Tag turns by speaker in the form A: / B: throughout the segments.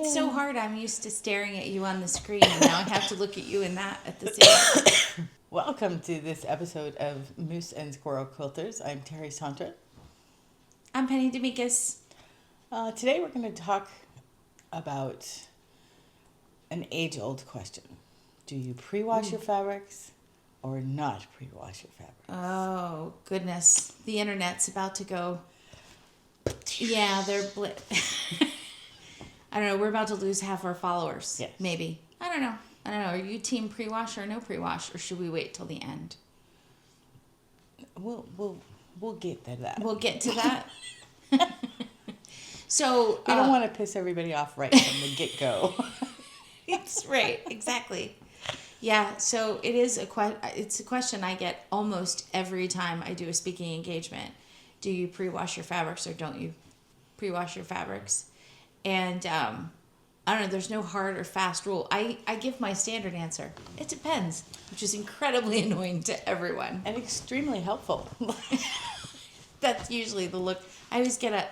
A: It's so hard. I'm used to staring at you on the screen, and now I have to look at you in that at the same time.
B: Welcome to this episode of Moose and Squirrel Quilters. I'm Terry Santra.
A: I'm Penny D'Amicus.
B: Today we're going to talk about an age-old question. Do you pre-wash your fabrics or not pre-wash your fabrics?
A: Oh, goodness. The internet's about to go. Yeah, I don't know. We're about to lose half our followers.
B: Yes.
A: Maybe. I don't know. Are you team pre-wash or no pre-wash, or should we wait till the end?
B: We'll get to that.
A: We'll get to that. So
B: we don't want to piss everybody off right from the get-go.
A: It's right, exactly. Yeah, so it's a question I get almost every time I do a speaking engagement. Do you pre-wash your fabrics or don't you pre-wash your fabrics? And I don't know, there's no hard or fast rule. I give my standard answer. It depends, which is incredibly annoying to everyone.
B: And extremely helpful.
A: That's usually the look. I always get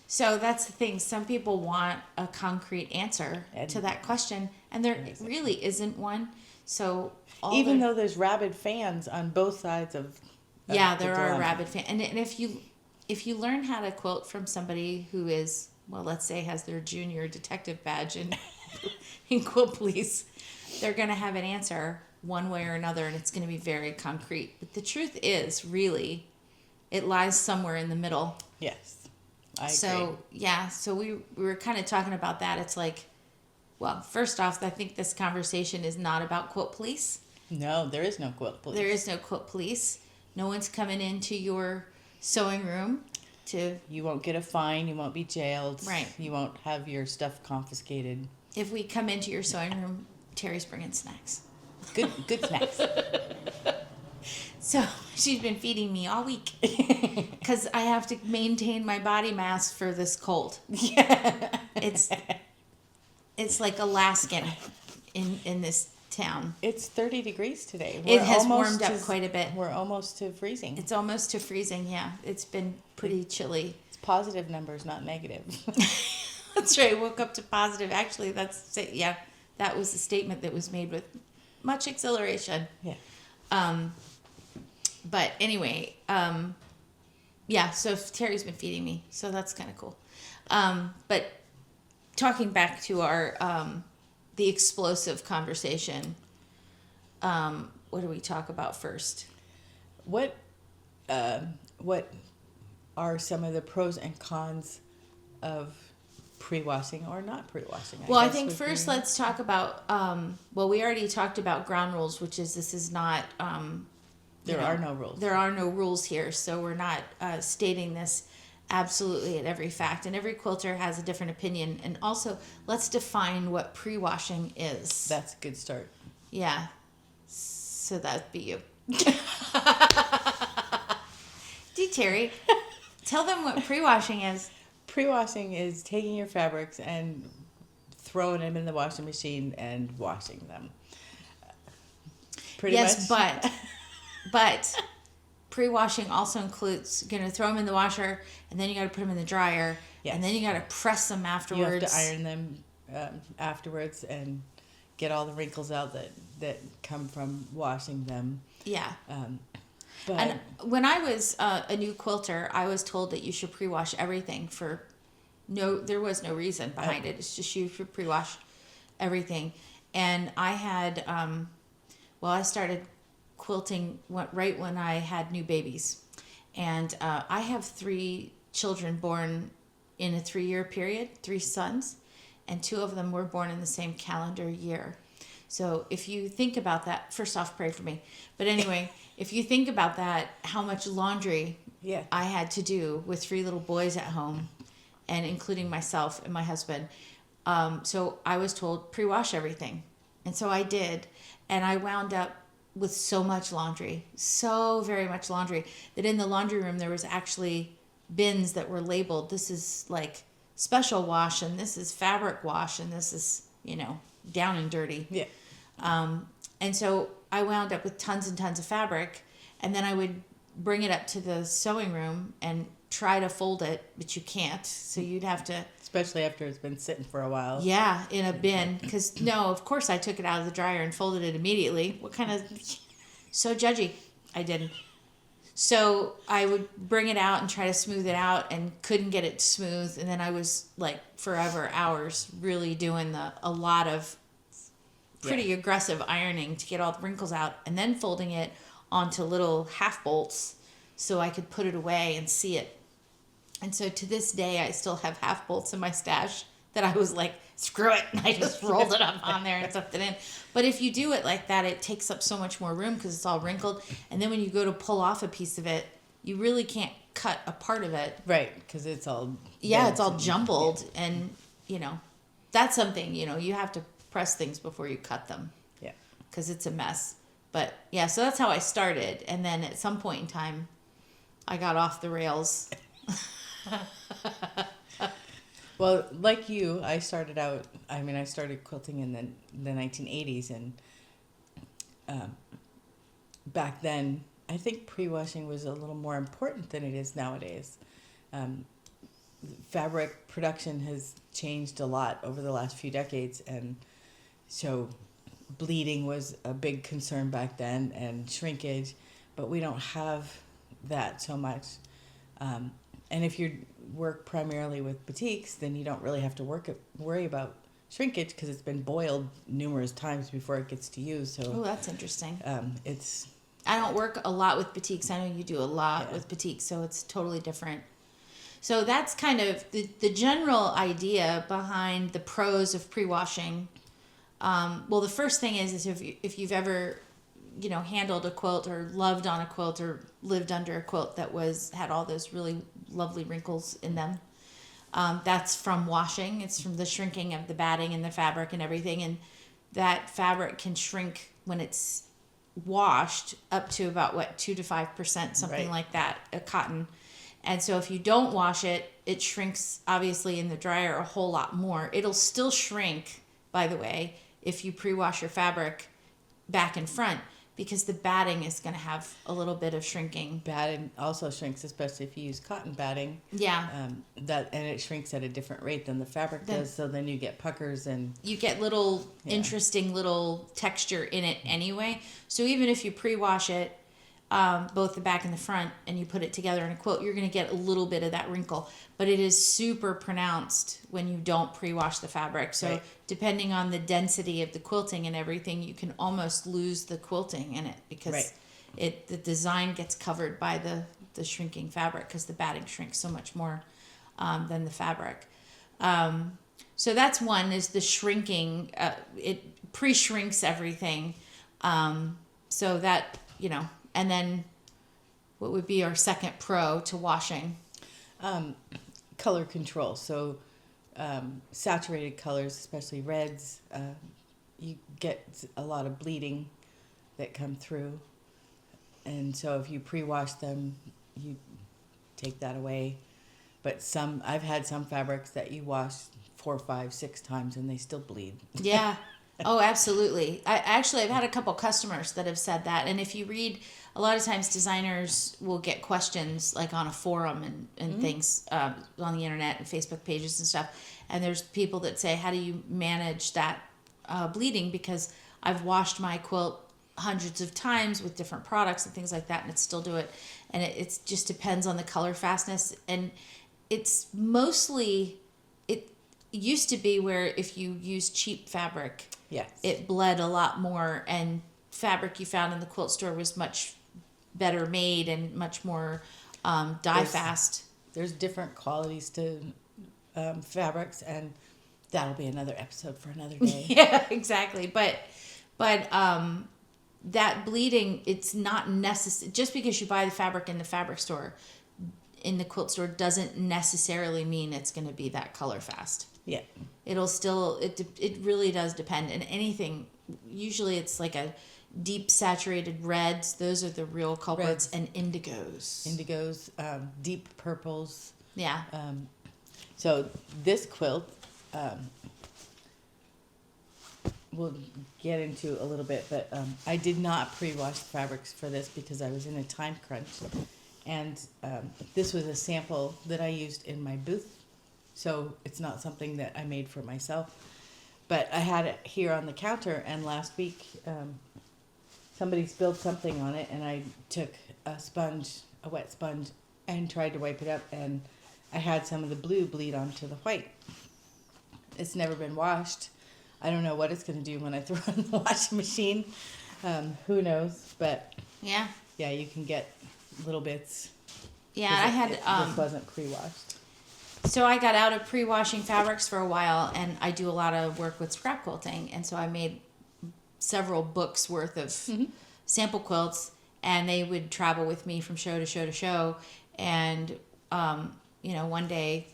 A: So that's the thing. Some people want a concrete answer to that question, and there really isn't one. So
B: even though there's rabid fans on both sides of
A: there are rabid fans, and if you learn how to quilt from somebody who is, well, let's say has their junior detective badge in Quilt Police, they're going to have an answer one way or another, and it's going to be very concrete. But the truth is, really, it lies somewhere in the middle.
B: Yes, I agree.
A: So we were kind of talking about that. It's like, well, first off, I think this conversation is not about Quilt Police.
B: No, there is no Quilt Police.
A: There is no Quilt Police. No one's coming into your sewing room to...
B: You won't get a fine. You won't be jailed.
A: Right.
B: You won't have your stuff confiscated.
A: If we come into your sewing room, Terry's bringing snacks.
B: Good snacks.
A: So she's been feeding me all week because I have to maintain my body mass for this cold.
B: Yeah.
A: It's like Alaskan in this town.
B: It's 30 degrees today.
A: It has warmed up quite a bit.
B: We're almost to freezing.
A: It's almost to freezing, yeah. It's been pretty chilly.
B: It's positive numbers, not negative.
A: That's right. Woke up to positive. Actually, that was the statement that was made with much exhilaration.
B: Yeah.
A: But anyway, so Terry's been feeding me, so that's kind of cool. But talking back to our the explosive conversation, what do we talk about first?
B: What are some of the pros and cons of pre-washing or not pre-washing?
A: I think first let's talk about, we already talked about ground rules, which is this is not...
B: There are no rules.
A: There are no rules here, so we're not stating this absolutely at every fact. And every quilter has a different opinion. And also, let's define what pre-washing is.
B: That's a good start.
A: Yeah. So that'd be you. Terry, tell them what pre-washing is.
B: Pre-washing is taking your fabrics and throwing them in the washing machine and washing them. Pretty much.
A: But pre-washing also includes going to throw them in the washer, and then you got to put them in the dryer, and then you got to press them afterwards.
B: You have to iron them afterwards and get all the wrinkles out that come from washing them.
A: Yeah.
B: But
A: when I was a new quilter, I was told that you should pre-wash everything there was no reason behind it. It's just you should pre-wash everything. And I had, I started quilting right when I had new babies. And I have 3 children born in a 3-year period, 3 sons, and 2 of them were born in the same calendar year. So if you think about that, first off, pray for me. But anyway, if you think about that, how much laundry I had to do with 3 little boys at home, and including myself and my husband. So I was told, pre-wash everything. And so I did. And I wound up with so much laundry, so very much laundry, that in the laundry room there was actually bins that were labeled, this is like special wash, and this is fabric wash, and this is, down and dirty.
B: Yeah.
A: And so I wound up with tons and tons of fabric, and then I would bring it up to the sewing room and try to fold it, but you can't. So you'd have to...
B: It's Especially after it's been sitting for a while.
A: Yeah, in a bin. Because, no, of course I took it out of the dryer and folded it immediately. What kind of... So judgy. I didn't. So I would bring it out and try to smooth it out and couldn't get it smooth. And then I was like forever, hours, really doing a lot of pretty aggressive ironing to get all the wrinkles out and then folding it onto little half bolts so I could put it away and see it. And so to this day, I still have half bolts in my stash that I was like, screw it. And I just rolled it up on there and stuffed it in. But if you do it like that, it takes up so much more room because it's all wrinkled. And then when you go to pull off a piece of it, you really can't cut a part of it.
B: Right, because it's all...
A: Yeah, it's all jumbled. Yeah. And, that's something, you have to press things before you cut them.
B: Yeah.
A: Because it's a mess. But, yeah, so that's how I started. And then at some point in time, I got off the rails.
B: Well, like you, I started quilting in the 1980s, and back then, I think pre-washing was a little more important than it is nowadays. Fabric production has changed a lot over the last few decades, and so bleeding was a big concern back then, and shrinkage, but we don't have that so much. And if you work primarily with batiks, then you don't really have to worry about shrinkage because it's been boiled numerous times before it gets to use. So,
A: oh, that's interesting.
B: I
A: don't work a lot with batiks. I know you do a lot with batiks, so it's totally different. So that's kind of the general idea behind the pros of pre-washing. Well, the first thing is if you've ever handled a quilt or loved on a quilt or lived under a quilt that had all those really lovely wrinkles in them. That's from washing. It's from the shrinking of the batting and the fabric and everything. And that fabric can shrink when it's washed up to about 2 to 5%, something like that, a cotton. And so if you don't wash it, it shrinks obviously in the dryer a whole lot more. It'll still shrink, by the way, if you pre-wash your fabric back and front, because the batting is going to have a little bit of shrinking.
B: Batting also shrinks, especially if you use cotton batting.
A: Yeah.
B: And it shrinks at a different rate than the fabric does, so then you get puckers and...
A: You get interesting little texture in it anyway. So even if you pre-wash it, both the back and the front, and you put it together in a quilt, you're going to get a little bit of that wrinkle. But it is super pronounced when you don't pre-wash the fabric. So depending on the density of the quilting and everything, you can almost lose the quilting in it because the design gets covered by the shrinking fabric because the batting shrinks so much more than the fabric. So that's one, is the shrinking. It pre-shrinks everything. So that, and then what would be our second pro to washing?
B: Color control. So saturated colors, especially reds, you get a lot of bleeding that come through. And so if you pre-wash them, you take that away. But I've had some fabrics that you wash 4, 5, 6 times and they still bleed.
A: Yeah. Oh, absolutely. I've had a couple customers that have said that. And if you read, a lot of times designers will get questions like on a forum and things on the internet and Facebook pages and stuff. And there's people that say, how do you manage that bleeding? Because I've washed my quilt hundreds of times with different products and things like that, and it still do it. And it just depends on the color fastness. And it's mostly, it used to be where if you use cheap fabric, it bled a lot more, and fabric you found in the quilt store was much better made and much more fast. There's
B: different qualities to fabrics, and that'll be another episode for another day.
A: Yeah, exactly. But that bleeding, it's not necessary. Just because you buy the fabric in the fabric store, in the quilt store, doesn't necessarily mean it's going to be that color fast.
B: Yeah.
A: It'll still, it really does depend. And anything, usually it's like a deep saturated reds. Those are the real culprits. Reds. And indigos.
B: Deep purples.
A: Yeah.
B: So this quilt, we'll get into a little bit, but I did not pre-wash the fabrics for this because I was in a time crunch. And this was a sample that I used in my booth. So it's not something that I made for myself. But I had it here on the counter, and last week somebody spilled something on it, and I took a wet sponge, and tried to wipe it up, and I had some of the blue bleed onto the white. It's never been washed. I don't know what it's going to do when I throw it in the washing machine. Who knows? But
A: Yeah.
B: yeah, you can get little bits.
A: Yeah, I had
B: This wasn't pre-washed.
A: so I got out of pre-washing fabrics for a while, and I do a lot of work with scrap quilting, and so I made several books worth of sample quilts, and they would travel with me from show to show to show, and one day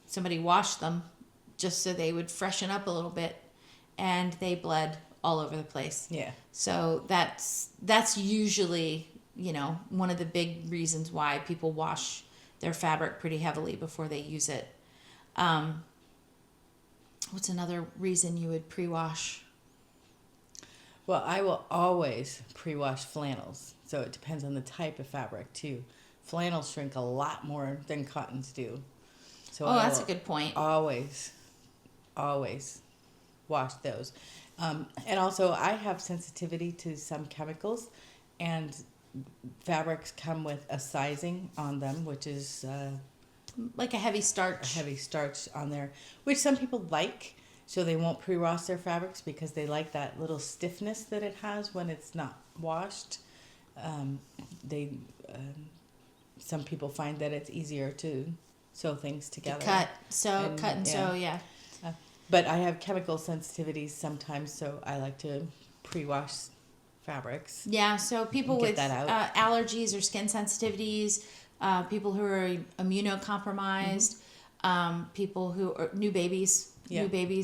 A: somebody washed them just so they would freshen up a little bit, and they bled all over the place.
B: Yeah.
A: So that's usually, one of the big reasons why people wash their fabric pretty heavily before they use it. What's another reason you would pre-wash?
B: Well, I will always pre-wash flannels. So it depends on the type of fabric too. Flannels shrink a lot more than cottons do. So
A: That's a good point.
B: Always wash those. And also I have sensitivity to some chemicals, and fabrics come with a sizing on them, which is
A: Like a heavy starch.
B: a heavy starch on there, which some people like. So they won't pre-wash their fabrics because they like that little stiffness that it has when it's not washed. Some people find that it's easier to sew things together.
A: Cut and sew, yeah.
B: But I have chemical sensitivities sometimes, so I like to pre-wash fabrics.
A: Yeah, so people
B: Get
A: with
B: that out.
A: allergies or skin sensitivities, people who are immunocompromised, people who are new babies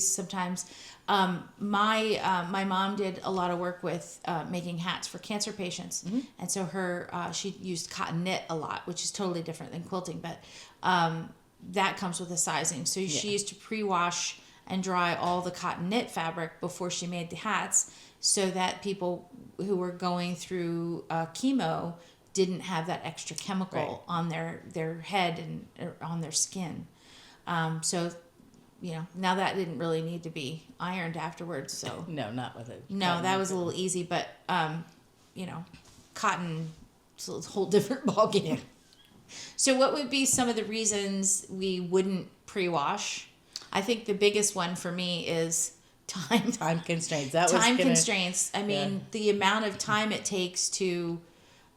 A: sometimes. My mom did a lot of work with making hats for cancer patients, and so she used cotton knit a lot, which is totally different than quilting, but that comes with a sizing. So she used to pre-wash and dry all the cotton knit fabric before she made the hats, so that people who were going through chemo didn't have that extra chemical on their head and on their skin. So now that didn't really need to be ironed afterwards. So
B: No, not with it.
A: no, that was a little easy, but cotton is a whole different ballgame.
B: Yeah.
A: So what would be some of the reasons we wouldn't pre-wash? I think the biggest one for me is time.
B: Time constraints.
A: Constraints. I mean, the amount of time it takes to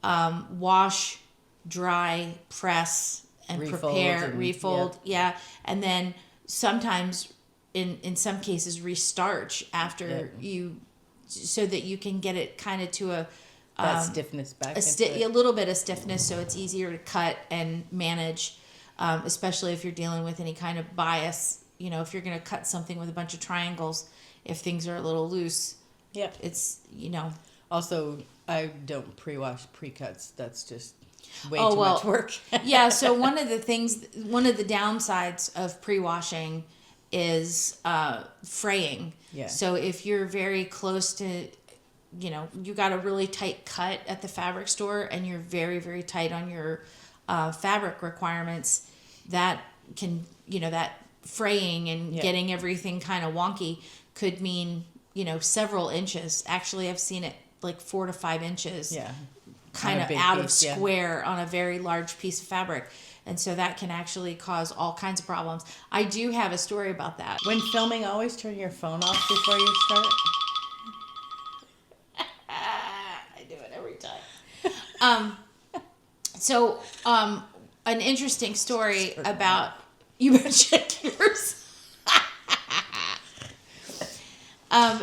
A: wash, dry, press, and prepare, refold. Yeah. And then sometimes, in some cases, restarch after so that you can get it kind of to
B: that stiffness back.
A: A little bit of stiffness, so it's easier to cut and manage, especially if you're dealing with any kind of bias. If you're going to cut something with a bunch of triangles, if things are a little loose, it's
B: Also, I don't pre-wash precuts. That's just way too much work.
A: Yeah. So one of the downsides of pre-washing is fraying.
B: Yeah.
A: So if you're very close to, you got a really tight cut at the fabric store, and you're very, very tight on your fabric requirements, that can, that fraying and getting everything kind of wonky could mean, several inches. Actually, I've seen it like 4 to 5 inches.
B: Yeah.
A: Kind of out of square on a very large piece of fabric. And so that can actually cause all kinds of problems. I do have a story about that.
B: When filming, always turn your phone off before you start.
A: I do it every time. An interesting story about... You better check yours.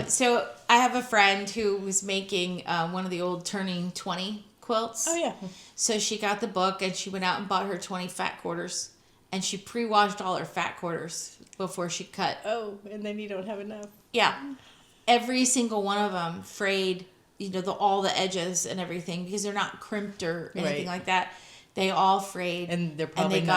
A: So I have a friend who was making one of the old turning 20 quilts.
B: Oh, yeah.
A: So she got the book, and she went out and bought her 20 fat quarters, and she pre-washed all her fat quarters before she cut.
B: Oh, and then you don't have enough.
A: Yeah. Every single one of them frayed, all the edges and everything, because they're not crimped or anything like that. They all frayed.
B: And they're probably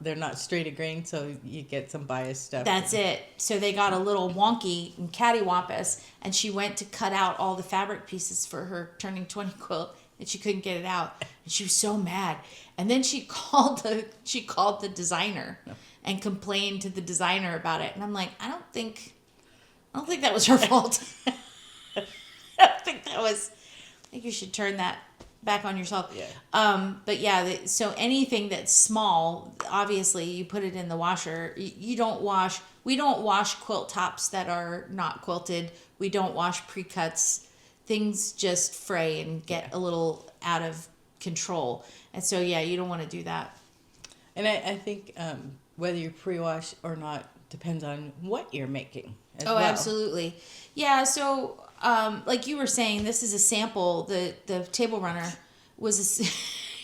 B: they're not straight of grain, so you get some biased stuff.
A: That's it. So they got a little wonky and cattywampus, and she went to cut out all the fabric pieces for her turning 20 quilt, and she couldn't get it out, and she was so mad. And then she called the designer and complained to the designer about it. And I'm like, I don't think that was her fault. I think you should turn that back on yourself.
B: Yeah.
A: But yeah, so anything that's small, obviously you put it in the washer. We don't wash quilt tops that are not quilted. We don't wash precuts. Things just fray and get a little out of control. And so, yeah, you don't want to do that.
B: And I think whether you pre-wash or not depends on what you're making as well.
A: Absolutely. Yeah, so like you were saying, this is a sample. The table runner was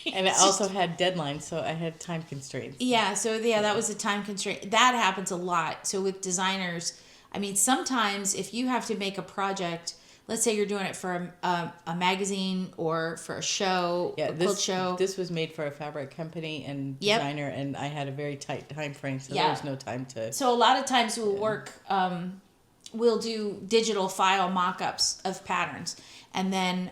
B: and it also had deadlines, so I had time constraints.
A: Yeah, so that was a time constraint. That happens a lot. So with designers, I mean, sometimes if you have to make a project, let's say you're doing it for a magazine or for a show, a quilt show.
B: This was made for a fabric company and designer, and I had a very tight time frame, so there was no time to.
A: So a lot of times we'll work, we'll do digital file mock-ups of patterns, and then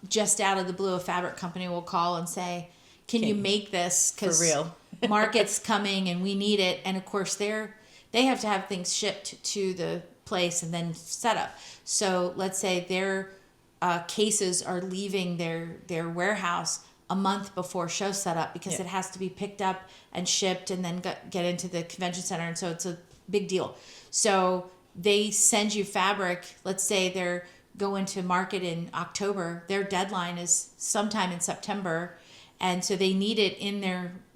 A: just out of the blue, a fabric company will call and say, "Can you make this?
B: For real,
A: market's coming and we need it." And of course, they have to have things shipped to the place and then set up. So let's say their cases are leaving their warehouse a month before show setup because it has to be picked up and shipped and then get into the convention center. And so it's a big deal. So they send you fabric. Let's say they're going to market in October. Their deadline is sometime in September. And so they need it in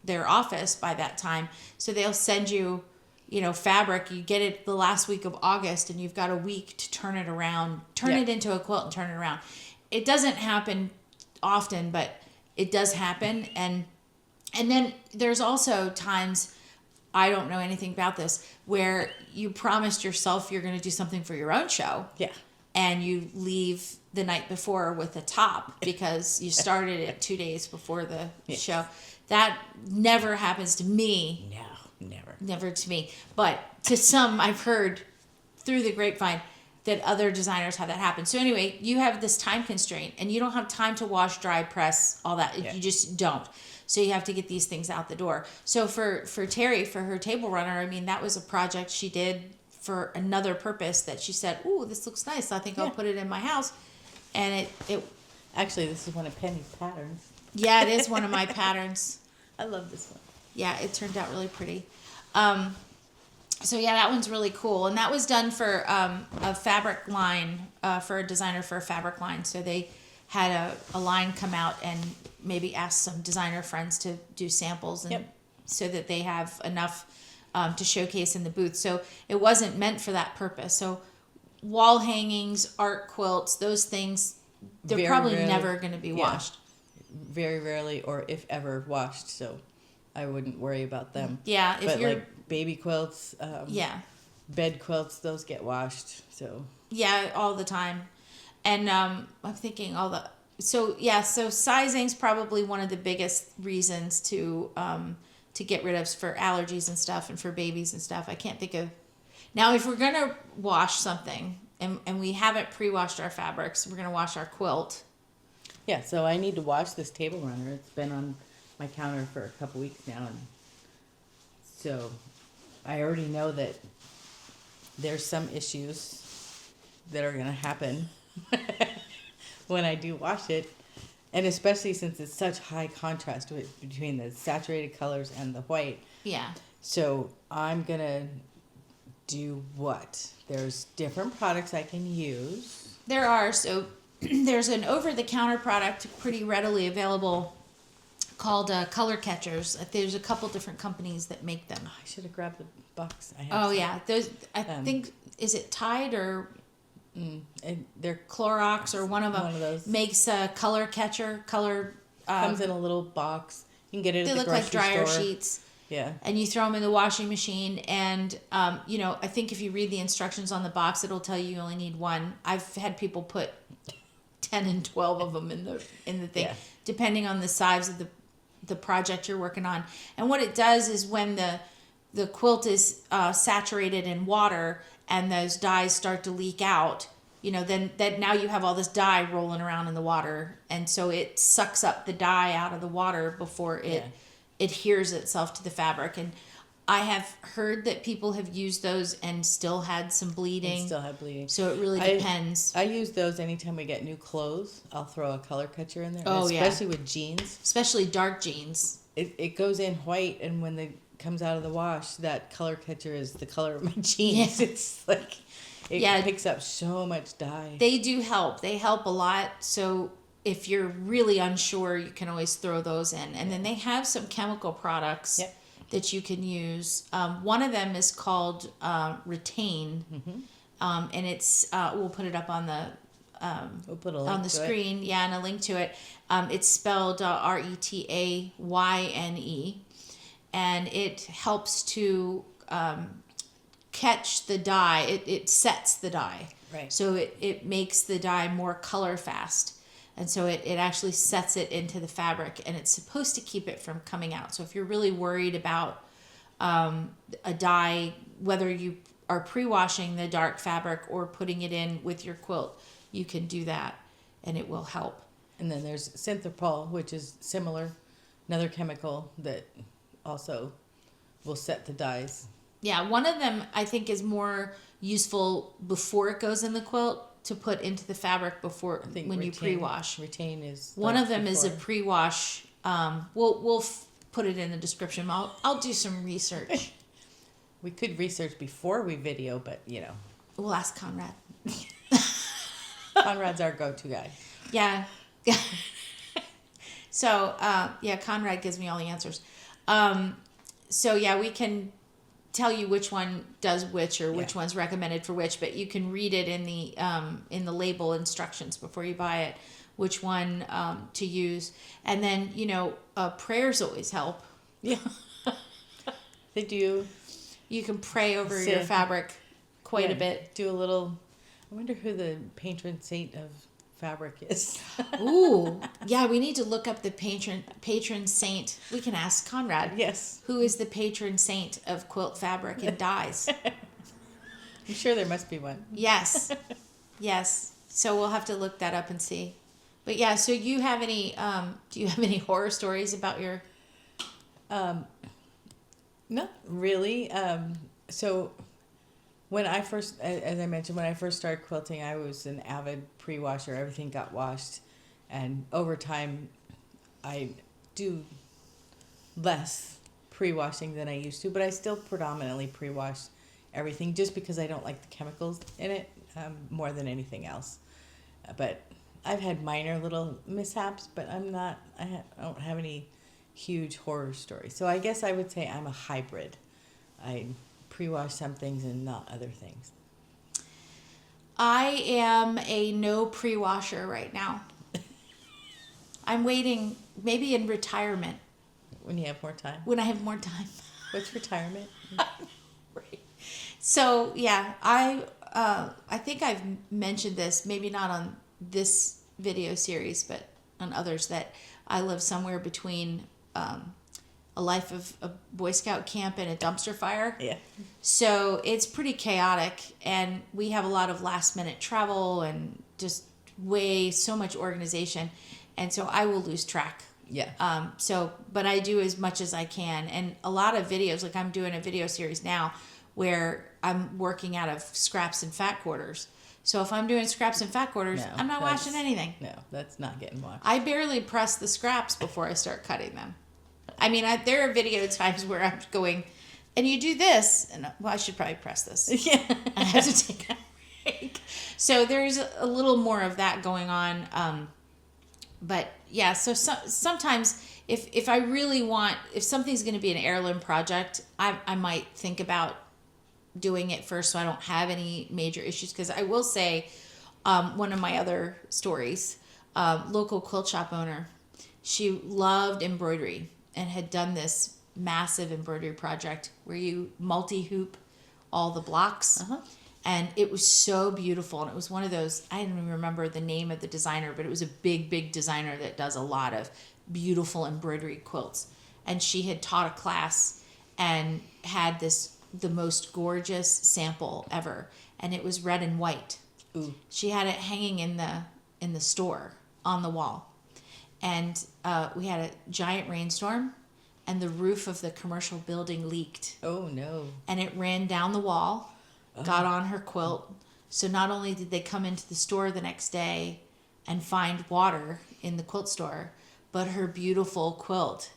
A: their office by that time. So they'll send you, fabric. You get it the last week of August, and you've got a week to turn it around, it into a quilt and turn it around. It doesn't happen often, but it does happen. And then there's also times, I don't know anything about this, where you promised yourself you're going to do something for your own show.
B: Yeah. And
A: you leave the night before with a top because you started it 2 days before the show. That never happens to me.
B: No.
A: Never to me. But to some, I've heard through the grapevine that other designers have that happen. So anyway, you have this time constraint and you don't have time to wash, dry, press, all that. You just don't. So you have to get these things out the door. So for Terry, for her table runner, I mean, that was a project she did for another purpose that she said, "Ooh, this looks nice. I think I'll put it in my house." And it
B: actually, this is one of Penny's patterns.
A: Yeah, it is one of my patterns.
B: I love this one.
A: Yeah, it turned out really pretty. So yeah, that one's really cool. And that was done for a fabric line, for a designer for a fabric line. So they had a line come out and maybe ask some designer friends to do samples and so that they have enough to showcase in the booth. So it wasn't meant for that purpose. So wall hangings, art quilts, those things, they're very probably rarely, never going to be washed.
B: Very rarely, or if ever washed. So I wouldn't worry about them.
A: Yeah, if you're
B: like baby quilts, bed quilts, those get washed. So
A: all the time. And I'm thinking so sizing's probably one of the biggest reasons to get rid of for allergies and stuff and for babies and stuff. I can't think of now if we're gonna wash something and we haven't pre-washed our fabrics, we're gonna wash our quilt.
B: Yeah, so I need to wash this table runner. It's been on my counter for a couple weeks now, and so I already know that there's some issues that are going to happen when I do wash it, and especially since it's such high contrast between the saturated colors and the white.
A: Yeah.
B: So I'm going to do what? There's different products I can use.
A: There are. So there's an over-the-counter product pretty readily available called color catchers. There's a couple different companies that make them.
B: I should have grabbed the box.
A: Those I think, is it Tide or
B: they're
A: Clorox or one of those makes a color catcher.
B: Comes in a little box. You can get it at the grocery store. They look like dryer
A: sheets.
B: Yeah.
A: And you throw them in the washing machine, and I think if you read the instructions on the box, it'll tell you only need one. I've had people put 10 and 12 of them in the thing, depending on the size of the project you're working on. And what it does is when the quilt is saturated in water and those dyes start to leak out, then that now you have all this dye rolling around in the water, and so it sucks up the dye out of the water before it adheres itself to the fabric. And I have heard that people have used those and still had some bleeding.
B: And still have bleeding.
A: So it really depends.
B: I use those anytime we get new clothes. I'll throw a color catcher in there.
A: Oh,
B: especially with jeans.
A: Especially dark jeans.
B: It goes in white, and when it comes out of the wash, that color catcher is the color of my jeans.
A: Yeah.
B: It's like it picks up so much dye.
A: They do help. They help a lot. So if you're really unsure, you can always throw those in. And then they have some chemical products that you can use. One of them is called Retain, and it's we'll put it up on the
B: we'll put a link
A: on the screen. Yeah, and a link to it. It's spelled Retayne, and it helps to catch the dye. It sets the dye.
B: Right.
A: So it makes the dye more color fast. And so it actually sets it into the fabric, and it's supposed to keep it from coming out. So if you're really worried about a dye, whether you are pre-washing the dark fabric or putting it in with your quilt, you can do that, and it will help.
B: And then there's synthropol, which is similar, another chemical that also will set the dyes.
A: Yeah, one of them I think is more useful before it goes in the quilt, to put into the fabric before when you pre-wash.
B: Retain is
A: one of them is a pre-wash. We'll put it in the description. I'll do some research.
B: We could research before we video, but
A: We'll ask Conrad.
B: Conrad's our go-to guy.
A: Yeah. So Conrad gives me all the answers. So we can tell you which one does which, or which one's recommended for which, but you can read it in the label instructions before you buy it, which one to use. And then prayers always help.
B: Yeah. They do.
A: You can pray over your fabric quite a bit.
B: Do a little. I wonder who the patron saint of fabric is.
A: Ooh, yeah, we need to look up the patron saint. We can ask Conrad.
B: Yes.
A: Who is the patron saint of quilt fabric and dyes?
B: I'm sure there must be one.
A: Yes. Yes. So we'll have to look that up and see. But yeah, so you have any do you have any horror stories about your
B: Not really. So when I first, as I mentioned, when I first started quilting, I was an avid pre-washer. Everything got washed. And over time, I do less pre-washing than I used to, but I still predominantly pre-wash everything just because I don't like the chemicals in it more than anything else. But I've had minor little mishaps, but I don't have any huge horror stories. So I guess I would say I'm a hybrid. I pre-wash some things and not other things.
A: I am a no pre-washer right now. I'm waiting, maybe in retirement.
B: When you have more time.
A: When I have more time.
B: What's retirement?
A: Right. So yeah, I think I've mentioned this, maybe not on this video series, but on others, that I live somewhere between a life of a Boy Scout camp and a dumpster fire.
B: Yeah.
A: So it's pretty chaotic, and we have a lot of last minute travel and just so much organization, and so I will lose track.
B: Yeah.
A: But I do as much as I can, and a lot of videos, like I'm doing a video series now where I'm working out of scraps and fat quarters. So if I'm doing scraps and fat quarters,
B: No,
A: I'm not washing anything.
B: No, that's not getting washed.
A: I barely press the scraps before I start cutting them. I mean, there are video times where I'm going, and you do this, and I should probably press this.
B: Yeah.
A: I have to take a break. So there's a little more of that going on. But yeah, so sometimes if I really want, if something's going to be an heirloom project, I might think about doing it first so I don't have any major issues. Because I will say, one of my other stories, local quilt shop owner, she loved embroidery and had done this massive embroidery project where you multi-hoop all the blocks.
B: Uh-huh.
A: And it was so beautiful. And it was one of those, I don't even remember the name of the designer, but it was a big, big designer that does a lot of beautiful embroidery quilts. And she had taught a class and had the most gorgeous sample ever. And it was red and white.
B: Ooh.
A: She had it hanging in the store on the wall. And we had a giant rainstorm, and the roof of the commercial building leaked.
B: Oh, no.
A: And it ran down the wall, got on her quilt. So not only did they come into the store the next day and find water in the quilt store, but her beautiful quilt,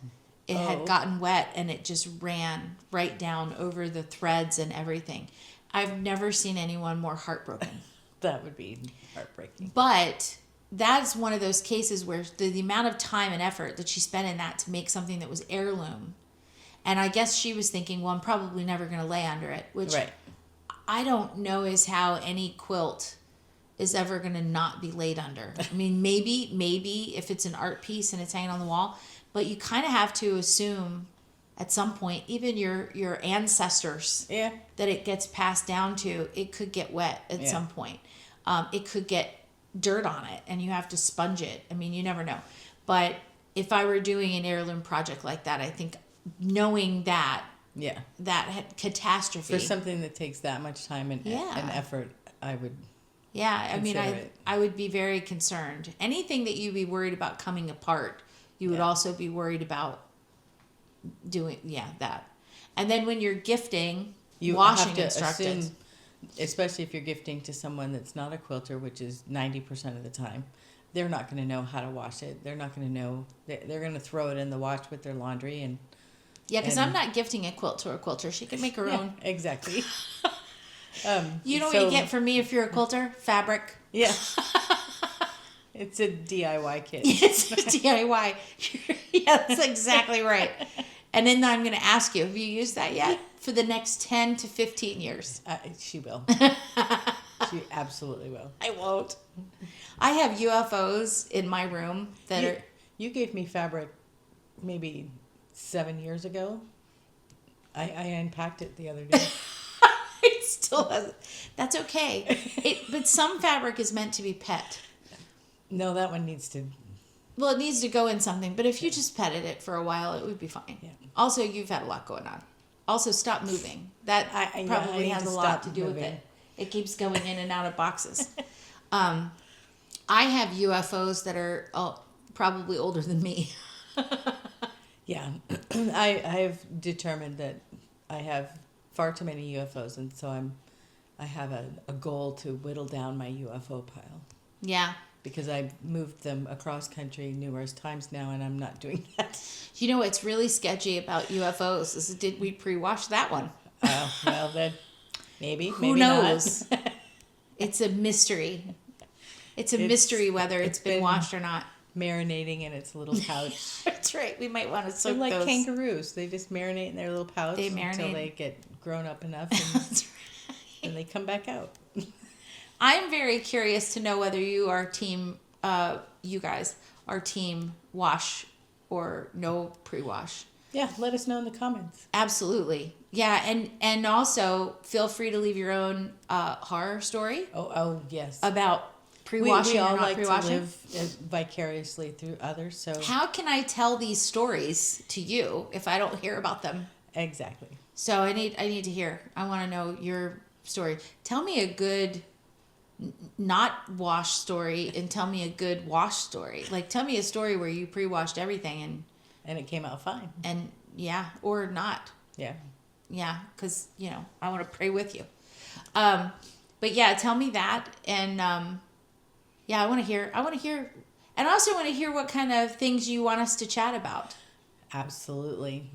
A: it had gotten wet, and it just ran right down over the threads and everything. I've never seen anyone more heartbroken.
B: That would be heartbreaking.
A: But that's one of those cases where the amount of time and effort that she spent in that to make something that was heirloom. And I guess she was thinking, well, I'm probably never going to lay under it, which
B: Right.
A: I don't know is how any quilt is ever going to not be laid under. I mean, maybe if it's an art piece and it's hanging on the wall, but you kind of have to assume at some point, even your ancestors,
B: Yeah.
A: that it gets passed down to, it could get wet at some point. It could get dirt on it, and you have to sponge it. I mean, you never know. But if I were doing an heirloom project like that, I think knowing that
B: Yeah.
A: catastrophe.
B: For something that takes that much time and effort, I would.
A: Yeah, I mean,
B: consider it.
A: I would be very concerned. Anything that you'd be worried about coming apart, you would also be worried about doing that. And then when you're gifting, washing
B: have to
A: instructions.
B: assume, especially if you're gifting to someone that's not a quilter, which is 90% of the time, they're not going to know how to wash it. They're not going to know. They're going to throw it in the wash with their laundry and.
A: Yeah, because I'm not gifting a quilt to a quilter. She can make her own.
B: Exactly.
A: You know what you get from me if you're a quilter? Fabric.
B: Yeah. It's a DIY kit.
A: It's a DIY. Yeah, that's exactly right. And then I'm going to ask you, have you used that yet? For the next 10 to 15 years.
B: She will. She absolutely will.
A: I won't. I have UFOs in my room that are...
B: You gave me fabric maybe 7 years ago. I unpacked it the other day.
A: It still has... That's okay. But some fabric is meant to be pet.
B: No, that one needs to...
A: Well, it needs to go in something, but if you just petted it for a while, it would be fine.
B: Yeah.
A: Also, you've had a lot going on. Also, stop moving. That probably has a lot to do with it. It keeps going in and out of boxes. I have UFOs that are probably older than me.
B: Yeah. I've determined that I have far too many UFOs, and so I have a goal to whittle down my UFO pile.
A: Yeah.
B: Because I've moved them across country numerous times now, and I'm not doing that.
A: You know what's really sketchy about UFOs is, did we pre-wash that one?
B: Well, then maybe.
A: Who knows? Not. It's a mystery. It's a mystery whether it's been washed or not.
B: Marinating in its little pouch.
A: That's right. We might want to soak
B: They're like
A: those.
B: Kangaroos. They just marinate in their little pouch until they get grown up enough, and
A: That's right.
B: then they come back out.
A: I'm very curious to know whether you are team, you guys are team wash or no pre-wash.
B: Yeah, let us know in the comments.
A: Absolutely. Yeah, and also feel free to leave your own horror story.
B: Oh yes.
A: About pre-washing
B: we
A: or
B: all
A: not
B: like
A: pre-washing.
B: to live vicariously through others. So
A: How can I tell these stories to you if I don't hear about them?
B: exactly.
A: So I need to hear. I want to know your story. Tell me a good not wash story and tell me a good wash story. Like, tell me a story where you pre-washed everything
B: And it came out fine.
A: and yeah, or not.
B: Yeah.
A: Yeah, because, I want to pray with you. But yeah, tell me that. And yeah, I want to hear, and I also want to hear what kind of things you want us to chat about.
B: Absolutely.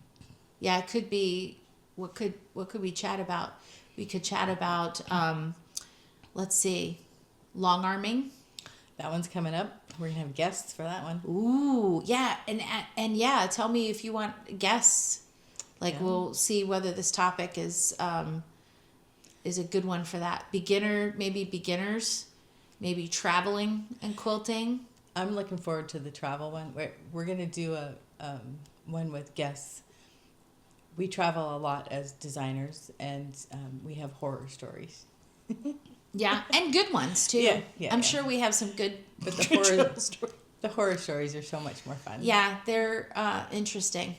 A: Yeah, it could be, what could we chat about? We could chat about, let's see, long arming.
B: That one's coming up. We're gonna have guests for that one.
A: Ooh, yeah, and yeah, tell me if you want guests. Like, we'll see whether this topic is a good one for that. Beginners, maybe traveling and quilting.
B: I'm looking forward to the travel one. We're gonna do a one with guests. We travel a lot as designers, and we have horror stories.
A: Yeah, and good ones too.
B: Yeah,
A: I'm sure we have some good.
B: But the horror stories are so much more fun.
A: Yeah, they're interesting.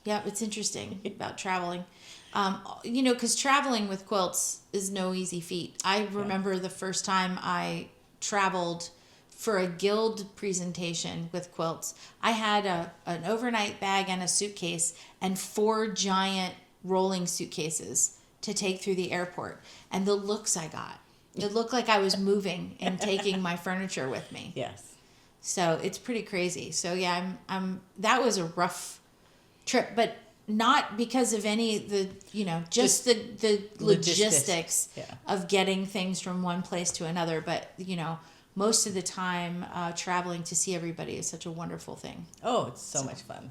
A: Yeah, it's interesting about traveling. Because traveling with quilts is no easy feat. I remember the first time I traveled for a guild presentation with quilts. I had an overnight bag and a suitcase and 4 giant rolling suitcases to take through the airport. And the looks I got, it looked like I was moving and taking my furniture with me.
B: Yes.
A: So it's pretty crazy. So yeah, I'm that was a rough trip, but not because of just the logistics of getting things from one place to another, but most of the time traveling to see everybody is such a wonderful thing.
B: Oh, it's so much fun.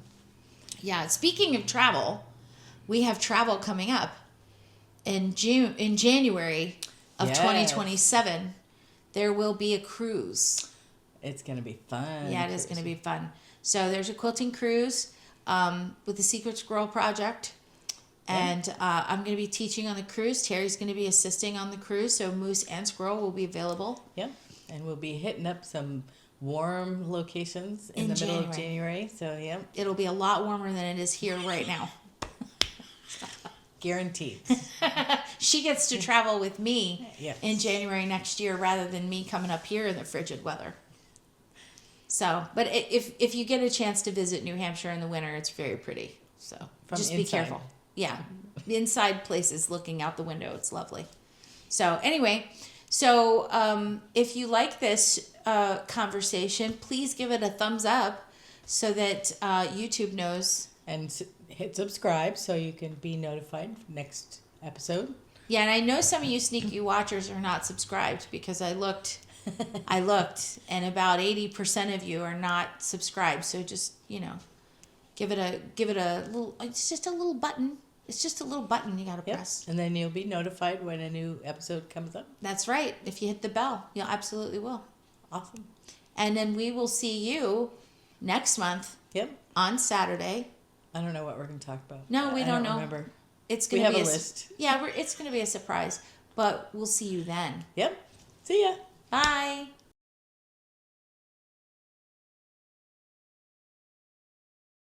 A: Yeah, speaking of travel, we have travel coming up in January of 2027. There will be a cruise.
B: It's going to be fun.
A: Yeah, it is going to be fun. So there's a quilting cruise with the Secret Squirrel Project. And I'm going to be teaching on the cruise. Terry's going to be assisting on the cruise. So Moose and Squirrel will be available.
B: Yep. And we'll be hitting up some warm locations in the middle of January. So, yeah.
A: It'll be a lot warmer than it is here right now.
B: Guaranteed.
A: She gets to travel with me in January next year rather than me coming up here in the frigid weather. So, but if you get a chance to visit New Hampshire in the winter, it's very pretty. So just be careful. Yeah. Inside places looking out the window, it's lovely. So anyway, if you like this conversation, please give it a thumbs up so that YouTube knows.
B: And hit subscribe so you can be notified next episode.
A: Yeah, and I know some of you sneaky watchers are not subscribed because I looked, and about 80% of you are not subscribed. So just give it a little. It's just a little button. It's just a little button you gotta press.
B: And then you'll be notified when a new episode comes up.
A: That's right. If you hit the bell, you absolutely will.
B: Awesome.
A: And then we will see you next month.
B: Yep.
A: On Saturday.
B: I don't know what we're going to talk about.
A: No, we don't know.
B: Remember.
A: It's going to be
B: a list.
A: Yeah, it's going to be a surprise, but we'll see you then.
B: Yep. See ya.
A: Bye.